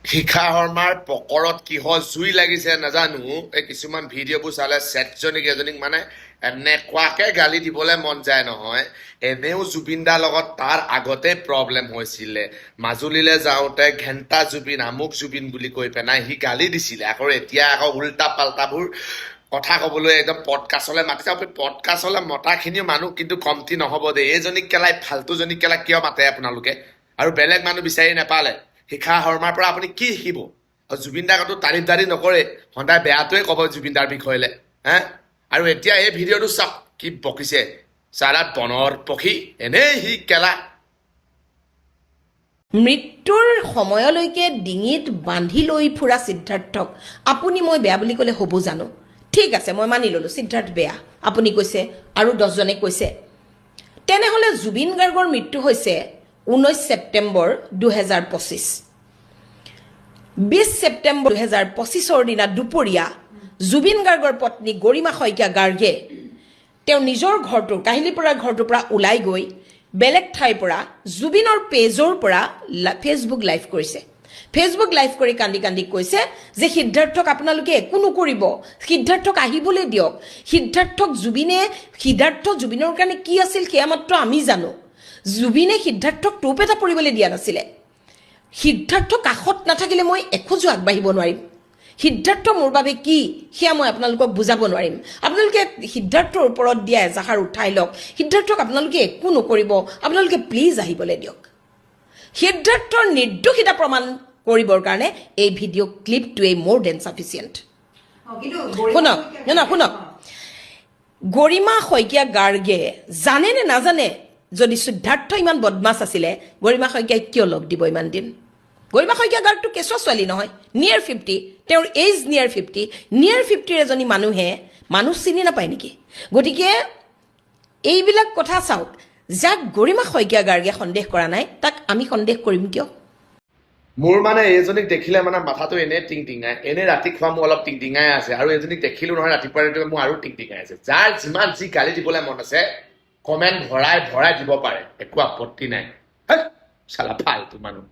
শিখা শৰ্মাৰ পকৰত কিহৰ জুই লাগিছে নাজানো এই কিছুমান ভিডিঅ'বোৰ চালে ছেটজনীক এজনীক মানে এনেকুৱাকে গালি দিবলৈ মন যায় নহয় এনেও জুবিন দাৰ লগত তাৰ আগতে প্ৰব্লেম হৈছিলে মাজুলীলৈ যাওঁতে ঘেণ্টা জুবিন আমুক জুবিন বুলি কৈ পেলাই সি গালি দিছিলে আকৌ এতিয়া আকৌ উল্টা পাল্টাবোৰ কথা ক'বলৈ একদম পডকাষ্টলৈ মাতিছে পডকাষ্টলৈ মতাখিনিও মানুহ কিন্তু কমটি নহ'ব দেই এইজনীক কেলাই ফাল্টুজনীক কেলাই কিয় মাতে আপোনালোকে আৰু বেলেগ মানুহ বিচাৰি নাপালে শিখা শৰ্মাৰ পৰা আপুনি কি শিকিব জুবিন দাকতো তাৰিফ দাৰি নকৰে সদায় বেয়াটোৱে ক'ব জুবিন দাৰ বিষয়লে হে আৰু এতিয়া এই ভিডিঅ'টো চাওক কি বকিছে চাৰাত বনৰ পক্ষী এনেই সি কেলা মৃত্যুৰ সময়লৈকে ডিঙিত বান্ধি লৈ ফুৰা সিদ্ধাৰ্থক আপুনি মই বেয়া বুলি ক'লে হ'ব জানো ঠিক আছে মই মানি ল'লোঁ সিদ্ধাৰ্থ বেয়া আপুনি কৈছে আৰু 10 জনে কৈছে তেনেহ'লে জুবিন গাৰ্গৰ মৃত্যু হৈছে 19 ছেপ্টেম্বৰ 2025 20 ছেপ্টেম্বৰ 2025 দিনা দুপৰীয়া জুবিন গাৰ্গৰ পত্নী গৰিমা শইকীয়া গাৰ্গে তেওঁ নিজৰ ঘৰটোৰ কাহিলীপাৰা ঘৰটোৰ পৰা ওলাই গৈ বেলেগ ঠাইৰ পৰা জুবিনৰ পেজৰ পৰা ফেচবুক লাইভ কৰিছে ফেচবুক লাইভ কৰি কান্দি কান্দি কৈছে যে সিদ্ধাৰ্থক আপোনালোকে একো নকৰিব সিদ্ধাৰ্থক আহিবলৈ দিয়ক সিদ্ধাৰ্থ জুবিনৰ কাৰণে কি আছিল সেয়া মাত্ৰ আমি জানো জুবিনে সিদ্ধাৰ্থক টোপ এটা পৰিবলৈ দিয়া নাছিলে সিদ্ধাৰ্থ কাষত নাথাকিলে মই এখোজো আগবাঢ়িব নোৱাৰিম সিদ্ধাৰ্থ মোৰ বাবে কি সেয়া মই আপোনালোকক বুজাব নোৱাৰিম আপোনালোকে সিদ্ধাৰ্থৰ ওপৰত দিয়া এজাহাৰ উঠাই লওক সিদ্ধাৰ্থক আপোনালোকে একো নকৰিব আপোনালোকে প্লিজ আহিবলৈ দিয়ক সিদ্ধাৰ্থৰ নিৰ্দোষিতা প্ৰমাণ কৰিবৰ কাৰণে এই ভিডিঅ' ক্লিপটোৱে মোৰ দেন সাফিচিয়েণ্ট শুনক গৰিমা শইকীয়া গাৰ্গে জানে নে নাজানে যদি সিদ্ধাৰ্থ ইমান বদমাছ আছিলে গৰিমা শইকীয়াই কিয় লগ দিব ইমান দিন গৰিমা শইকীয়া গাৰ্গটো কেঁচুৱা ছোৱালী নহয় নিয়াৰ 50 তেওঁৰ এজ নিয়াৰ 50 এজনী মানুহ চিনি নাপায় নেকি গতিকে এইবিলাক কথা চাওক যাক গৰিমা শইকীয়া গাৰ্গে সন্দেহ কৰা নাই তাক আমি সন্দেহ কৰিম কিয় মোৰ মানে এইজনীক দেখিলে মানে মাথাটো এনে টিংটিঙাই এনে ৰাতি খোৱা মোৰ অলপ টিংটিঙাই আছে আৰু এইজনীক দেখিলো নহয় ৰাতিপুৱা মোৰ আৰু টিংটিঙাই আছে যাৰ যিমান যি গালি দিবলৈ মন আছে কমেণ্ট ভৰাই দিব পাৰে একো আপত্তি নাই চালা ফাল্টু মানুহ